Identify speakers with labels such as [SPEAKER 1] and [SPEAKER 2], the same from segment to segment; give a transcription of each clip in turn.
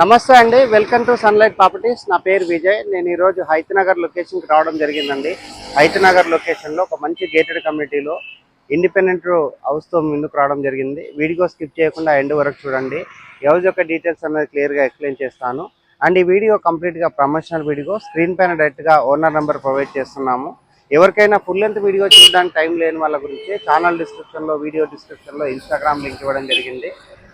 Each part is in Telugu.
[SPEAKER 1] నమస్తే అండి, వెల్కమ్ టు సన్లైట్ ప్రాపర్టీస్. నా పేరు విజయ్. నేను ఈరోజు హైతనగర్ లొకేషన్కి రావడం జరిగిందండి. హైతనగర్ లొకేషన్లో ఒక మంచి గేటెడ్ కమ్యూనిటీలో ఇండిపెండెంట్ హౌస్తో ముందుకు రావడం జరిగింది. వీడియో స్కిప్ చేయకుండా ఎండ్ వరకు చూడండి. హౌస్ యొక్క డీటెయిల్స్ అనేది క్లియర్గా ఎక్స్ప్లెయిన్ చేస్తాను. అండ్ ఈ వీడియో కంప్లీట్గా ప్రమోషనల్ వీడియో. స్క్రీన్ పైన డైరెక్ట్గా ఓనర్ నెంబర్ ప్రొవైడ్ చేస్తున్నాము. ఎవరికైనా ఫుల్ లెంత్ వీడియో చూడడానికి టైం లేని వాళ్ళ గురించి ఛానల్ డిస్క్రిప్షన్లో, వీడియో డిస్క్రిప్షన్లో ఇన్స్టాగ్రామ్ లింక్ ఇవ్వడం జరిగింది.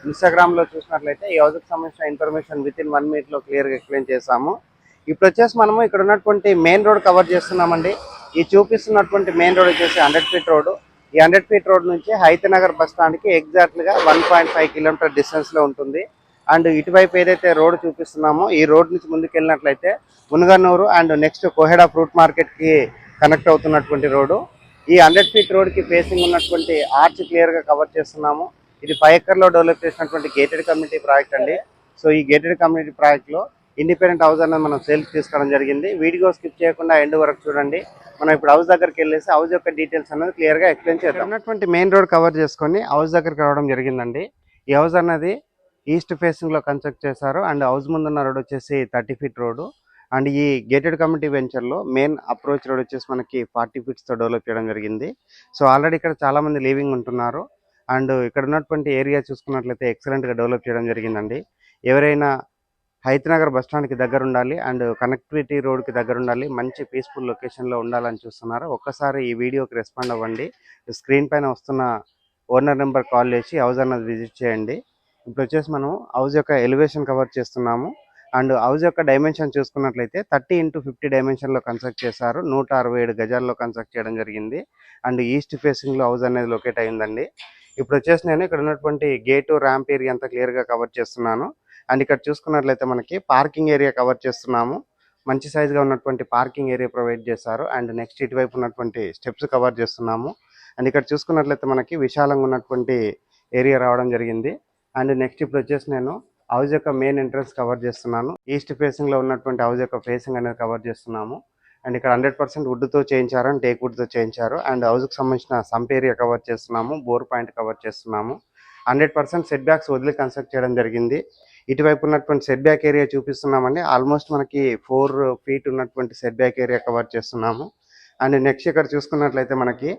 [SPEAKER 1] ఇన్స్టాగ్రామ్లో చూసినట్లయితే ఈ హౌస్కి సంబంధించిన ఇన్ఫర్మేషన్ విత్ ఇన్ 1 minute క్లియర్గా ఎక్స్ప్లెయిన్ చేస్తాము. ఇప్పుడు వచ్చేసి మనము ఇక్కడ ఉన్నటువంటి మెయిన్ రోడ్ కవర్ చేస్తున్నామండి. ఈ చూపిస్తున్నటువంటి మెయిన్ రోడ్ వచ్చేసి 100 feet రోడ్. ఈ 100 feet రోడ్ నుంచి హైతనగర్ బస్ స్టాండ్కి ఎగ్జాక్ట్గా 1.5 kilometer డిస్టెన్స్లో ఉంటుంది. అండ్ ఇటువైపు ఏదైతే రోడ్ చూపిస్తున్నామో ఈ రోడ్ నుంచి ముందుకు వెళ్ళినట్లయితే Munaganur and next Koheda fruit మార్కెట్కి కనెక్ట్ అవుతున్నటువంటి రోడ్డు. ఈ 100 feet రోడ్కి ఫేసింగ్ ఉన్నటువంటి ఆర్చ్ క్లియర్గా కవర్ చేస్తున్నాము. ఇది 5 acres డెవలప్ చేసినటువంటి గేటెడ్ కమ్యూనిటీ ప్రాజెక్ట్ అండి. సో ఈ గేటెడ్ కమ్యూనిటీ ప్రాజెక్ట్లో ఇండిపెండెంట్ హౌస్ అనేది మనం సేల్కి తీసుకోవడం జరిగింది. వీడియో స్కిప్ చేయకుండా ఎండ్ వరకు చూడండి. మనం ఇప్పుడు హౌస్ దగ్గరికి వెళ్ళేసి హౌస్ యొక్క డీటెయిల్స్ అనేది క్లియర్గా ఎక్స్ప్లెయిన్ చేద్దాం. ఉన్నటువంటి మెయిన్ రోడ్ కవర్ చేసుకొని హౌస్ దగ్గరికి రావడం జరిగిందండి. ఈ హౌస్ అనేది ఈస్ట్ ఫేసింగ్లో కన్స్ట్రక్ట్ చేశారు. అండ్ హౌస్ ముందున్న రోడ్ వచ్చేసి 30 feet రోడ్డు. అండ్ ఈ గేటెడ్ కమ్యూనిటీ వెంచర్లో మెయిన్ అప్రోచ్ రోడ్ వచ్చేసి మనకి 40 feet డెవలప్ చేయడం జరిగింది. సో ఆల్రెడీ ఇక్కడ చాలామంది లివింగ్ ఉంటున్నారు. అండ్ ఇక్కడ ఉన్నటువంటి ఏరియా చూసుకున్నట్లయితే ఎక్సలెంట్గా డెవలప్ చేయడం జరిగిందండి. ఎవరైనా హైతనగర్ బస్ స్టాండ్కి దగ్గర ఉండాలి అండ్ కనెక్టివిటీ రోడ్కి దగ్గర ఉండాలి, మంచి పీస్ఫుల్ లొకేషన్లో ఉండాలని చూస్తున్నారు, ఒక్కసారి ఈ వీడియోకి రెస్పాండ్ అవ్వండి. స్క్రీన్ పైన వస్తున్న ఓనర్ నెంబర్ కాల్ చేసి హౌస్ అన్నది విజిట్ చేయండి. ఇప్పుడు వచ్చేసి మనం హౌస్ యొక్క ఎలివేషన్ కవర్ చేస్తున్నాము. అండ్ హౌస్ యొక్క డైమెన్షన్ చూసుకున్నట్లయితే 30 into 50 డైమెన్షన్లో కన్స్ట్రక్ట్ చేశారు. 167 గజాల్లో కన్స్ట్రక్ట్ చేయడం జరిగింది. అండ్ ఈస్ట్ ఫేసింగ్లో హౌస్ అనేది లొకేట్ అయిందండి. ఇప్పుడు వచ్చేసి నేను ఇక్కడ ఉన్నటువంటి గేటు, ర్యాంప్ ఏరియా అంతా క్లియర్గా కవర్ చేస్తున్నాను. అండ్ ఇక్కడ చూసుకున్నట్లయితే మనకి పార్కింగ్ ఏరియా కవర్ చేస్తున్నాము. మంచి సైజుగా ఉన్నటువంటి పార్కింగ్ ఏరియా ప్రొవైడ్ చేశారు. అండ్ నెక్స్ట్ ఇటువైపు ఉన్నటువంటి స్టెప్స్ కవర్ చేస్తున్నాము. అండ్ ఇక్కడ చూసుకున్నట్లయితే మనకి విశాలంగా ఉన్నటువంటి ఏరియా రావడం జరిగింది. అండ్ నెక్స్ట్ ఇప్పుడు వచ్చేసి నేను హౌస్ యొక్క మెయిన్ ఎంట్రన్స్ కవర్ చేస్తున్నాను. ఈస్ట్ ఫేసింగ్లో ఉన్నటువంటి హౌస్ యొక్క ఫేసింగ్ అనేది కవర్ చేస్తున్నాము. అండ్ ఇక్కడ 100% వుడ్తో చేయించారు అండ్ టేక్ వుడ్తో చేయించారు. అండ్ హౌస్కి సంబంధించిన సంప్ ఏరియా కవర్ చేస్తున్నాము, బోర్ పాయింట్ కవర్ చేస్తున్నాము. 100% సెట్ బ్యాక్స్ వదిలి కన్స్ట్రక్ట్ చేయడం జరిగింది. ఇటువైపు ఉన్నటువంటి సెట్ బ్యాక్ ఏరియా చూపిస్తున్నామండి. ఆల్మోస్ట్ మనకి 4 feet ఉన్నటువంటి సెట్ బ్యాక్ ఏరియా కవర్ చేస్తున్నాము. అండ్ నెక్స్ట్ ఇక్కడ చూసుకున్నట్లయితే మనకి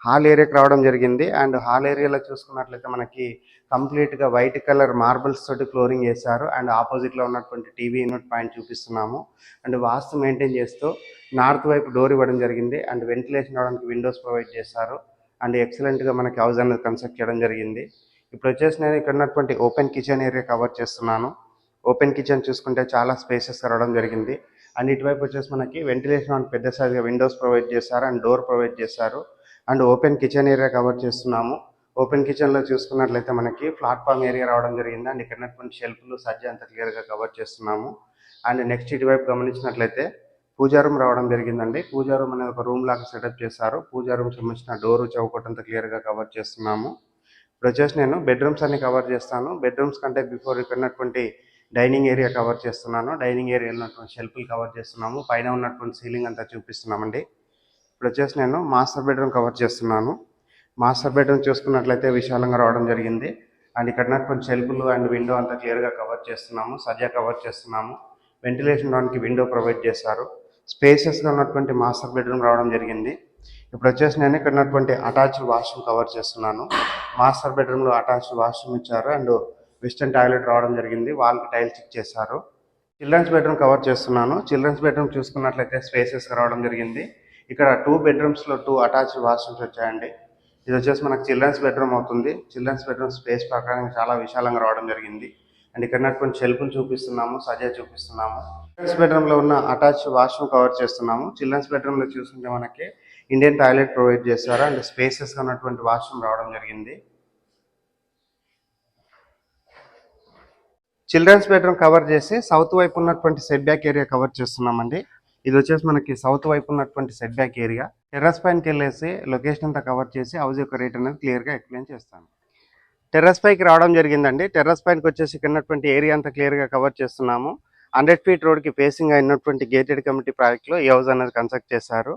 [SPEAKER 1] హాల్ ఏరియాకి రావడం జరిగింది. అండ్ హాల్ ఏరియాలో చూసుకున్నట్లయితే మనకి కంప్లీట్గా వైట్ కలర్ మార్బుల్స్ తోటి ఫ్లోరింగ్ వేశారు. అండ్ ఆపోజిట్లో ఉన్నటువంటి టీవీ యూనిట్ పాయింట్ చూపిస్తున్నాము. అండ్ వాస్తు మెయింటైన్ చేస్తూ నార్త్ వైపు డోర్ ఇవ్వడం జరిగింది. అండ్ వెంటిలేషన్ అవడానికి విండోస్ ప్రొవైడ్ చేశారు. అండ్ ఎక్సలెంట్గా మనకి హౌస్ అనేది కన్స్ట్రక్ట్ చేయడం జరిగింది. ఇప్పుడు వచ్చేసి నేను ఇక్కడ ఉన్నటువంటి ఓపెన్ కిచెన్ ఏరియా కవర్ చేస్తున్నాను. ఓపెన్ కిచెన్ చూసుకుంటే చాలా స్పేసెస్గా రావడం జరిగింది. అండ్ ఇటువైపు వచ్చేసి మనకి వెంటిలేషన్ అవడానికి పెద్ద సైజుగా విండోస్ ప్రొవైడ్ చేశారు అండ్ డోర్ ప్రొవైడ్ చేశారు. And open kitchen area cover చేస్తున్నాము. ఓపెన్ కిచెన్లో చూసుకున్నట్లయితే మనకి ప్లాట్ఫామ్ ఏరియా రావడం జరిగింది. అండ్ ఇక్కడ ఉన్నటువంటి షెల్ఫ్లు సజ్జ అంతా క్లియర్గా కవర్ చేస్తున్నాము. అండ్ నెక్స్ట్ ఇటువైపు గమనించినట్లయితే పూజా రూమ్ రావడం జరిగిందండి. పూజా రూమ్ అనేది ఒక రూమ్ లాగా సెటప్ చేశారు. పూజా రూమ్ సంబంధించిన డోరు చౌకట్ అంతా క్లియర్గా కవర్ చేస్తున్నాము. ఇప్పుడు వచ్చేసి నేను బెడ్రూమ్స్ అన్ని కవర్ చేస్తాను. బెడ్రూమ్స్ కంటే బిఫోర్ ఇక్కడ ఉన్నటువంటి డైనింగ్ ఏరియా కవర్ చేస్తున్నాను. డైనింగ్ ఏరియా ఉన్నటువంటి షెల్ఫ్లు కవర్ చేస్తున్నాము. పైన ఉన్నటువంటి సీలింగ్ అంతా చూపిస్తున్నామండి. ఇప్పుడు వచ్చేసి నేను మాస్టర్ బెడ్రూమ్ కవర్ చేస్తున్నాను. మాస్టర్ బెడ్రూమ్ చూసుకున్నట్లయితే విశాలంగా రావడం జరిగింది. అండ్ ఇక్కడ ఉన్నటువంటి షెల్ఫ్లు అండ్ విండో అంతా క్లియర్గా కవర్ చేస్తున్నాము. సజ్జా కవర్ చేస్తున్నాము. వెంటిలేషన్ రావడానికి విండో ప్రొవైడ్ చేశారు. స్పేసెస్గా ఉన్నటువంటి మాస్టర్ బెడ్రూమ్ రావడం జరిగింది. ఇప్పుడు వచ్చేసి నేను ఇక్కడ ఉన్నటువంటి అటాచ్డ్ వాష్రూమ్ కవర్ చేస్తున్నాను. మాస్టర్ బెడ్రూమ్లో అటాచ్డ్ వాష్రూమ్ ఇచ్చారు. అండ్ వెస్టర్న్ టాయిలెట్ రావడం జరిగింది. వాల్కి టైల్స్ ఇచ్చేసారు. చిల్డ్రన్స్ బెడ్రూమ్ కవర్ చేస్తున్నాను. చిల్డ్రన్స్ బెడ్రూమ్ చూసుకున్నట్లయితే స్పేసెస్గా రావడం జరిగింది. ఇక్కడ 2 bedrooms 2 అటాచ్డ్ వాష్రూమ్స్ వచ్చాయండి. ఇది వచ్చేసి మనకు చిల్డ్రన్స్ బెడ్రూమ్ అవుతుంది. చిల్డ్రన్స్ బెడ్రూమ్ స్పేస్ ప్రకారం చాలా విశాలంగా రావడం జరిగింది. అండ్ ఇక్కడ ఉన్నటువంటి షెల్ఫ్లు చూపిస్తున్నాము, సజా చూపిస్తున్నాము. చిల్డ్రన్స్ బెడ్రూమ్లో ఉన్న అటాచ్డ్ వాష్రూమ్ కవర్ చేస్తున్నాము. చిల్డ్రన్స్ బెడ్రూమ్లో చూసుకుంటే మనకి ఇండియన్ టాయిలెట్ ప్రొవైడ్ చేశారు. అండ్ స్పేసెస్గా ఉన్నటువంటి వాష్రూమ్ రావడం జరిగింది. చిల్డ్రన్స్ బెడ్రూమ్ కవర్ చేసి సౌత్ వైపు ఉన్నటువంటి సెట్ బ్యాక్ ఏరియా కవర్ చేస్తున్నామండి. ఇది వచ్చేసి మనకి సౌత్ వైపు ఉన్నటువంటి సెట్ బ్యాక్ ఏరియా. టెర్రస్ పైనకి వెళ్ళేసి లొకేషన్ అంతా కవర్ చేసి హౌస్ యొక్క రేట్ అనేది క్లియర్గా ఎక్స్ప్లెయిన్ చేస్తాను. టెర్రస్ పైకి రావడం జరిగిందండి. టెర్రస్ పైనకి వచ్చేసి ఇక్కడ ఉన్నటువంటి ఏరియా అంతా క్లియర్గా కవర్ చేస్తున్నాము. 100 feet రోడ్కి ఫేసింగ్ అయినటువంటి గేటెడ్ కమ్యూనిటీ ప్రాజెక్ట్లో ఈ హౌస్ అనేది కన్స్ట్రక్ట్ చేశారు.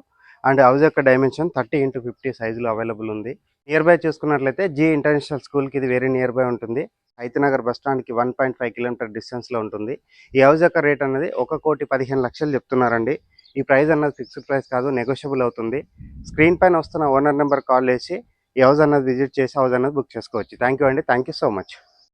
[SPEAKER 1] అండ్ హౌస్ యొక్క డైమెన్షన్ 30 into 50 సైజులో అవైలబుల్ ఉంది. నియర్ బై చూసుకున్నట్లయితే జీ ఇంటర్నేషనల్ స్కూల్కి ఇది వెరీ నియర్ బై ఉంటుంది. హైతనగర్ బస్ స్టాండ్కి 1.5 కిలోమీటర్ డిస్టెన్స్లో ఉంటుంది. ఈ హౌస్ యొక్క రేట్ అనేది 1,15,00,000 చెప్తున్నారండి. ఈ ప్రైస్ అన్నది ఫిక్స్డ్ ప్రైస్ కాదు, నెగోషియబుల్ అవుతుంది. స్క్రీన్ పైన వస్తున్న ఓనర్ నెంబర్ కాల్ చేసి ఈ హౌస్ అన్నది విజిట్ చేసి హౌస్ అన్నది బుక్ చేసుకోవచ్చు. థ్యాంక్ యూ అండి. Thank you so much.